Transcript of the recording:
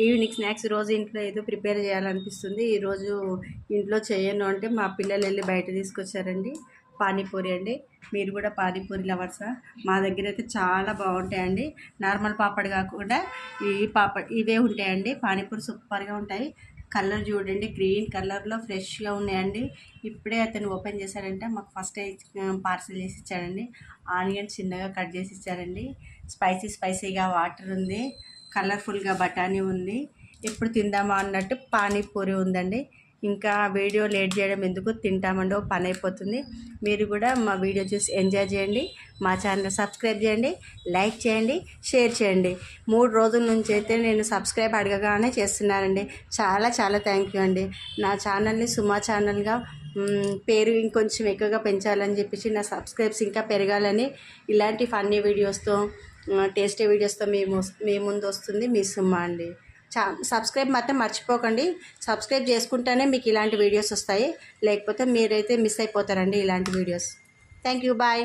Evening snacks రోజు ఇంట్లో ఏదో ప్రిపేర్ చేయాలనిపిస్తుంది. ఈరోజు ఇంట్లో చేయను అంటే మా పిల్లలు వెళ్ళి బయట తీసుకొచ్చారండి. పానీపూరి అండి. మీరు కూడా పానీపూరి లవర్సా? మా దగ్గర అయితే చాలా బాగుంటాయండి. నార్మల్ పాపడ్ కాకుండా ఈ పాపడ్ ఇవే ఉంటాయండి. పానీపూరి సూపర్గా ఉంటాయి. కలర్ చూడండి, గ్రీన్ కలర్లో ఫ్రెష్గా ఉన్నాయండి. ఇప్పుడే అతను ఓపెన్ చేశాడంటే మాకు ఫస్ట్ పార్సల్ చేసి ఇచ్చాడండి. ఆనియన్ చిన్నగా కట్ చేసి ఇచ్చారండి. స్పైసీగా వాటర్ ఉంది. కలర్ఫుల్గా బఠానీ ఉంది. ఎప్పుడు తిందామా అన్నట్టు పానీపూరి ఉందండి. ఇంకా వీడియో లేట్ చేయడం ఎందుకు, తింటామండి, పని అయిపోతుంది. మీరు కూడా మా వీడియో చూసి ఎంజాయ్ చేయండి. మా ఛానల్ సబ్స్క్రైబ్ చేయండి, లైక్ చేయండి, షేర్ చేయండి. 3 రోజుల నుంచి అయితే నేను సబ్స్క్రైబ్ అడగగానే చేస్తున్నానండి. చాలా చాలా థ్యాంక్ యూ అండి. నా ఛానల్ని సుమా ఛానల్గా పేరు ఇంకొంచెం ఎక్కువగా పెంచాలని చెప్పేసి, నా సబ్స్క్రైబ్స్ ఇంకా పెరగాలని ఇలాంటి ఫన్నీ వీడియోస్తో టేస్టీ వీడియోస్తో మీ ముందు వస్తుంది మీ సుమా అండి. సబ్స్క్రైబ్ మాత్రం మర్చిపోకండి. సబ్స్క్రైబ్ చేసుకుంటేనే మీకు ఇలాంటి వీడియోస్ వస్తాయి. లేకపోతే మీరైతే మిస్ అయిపోతారండి ఇలాంటి వీడియోస్. Thank you. బాయ్.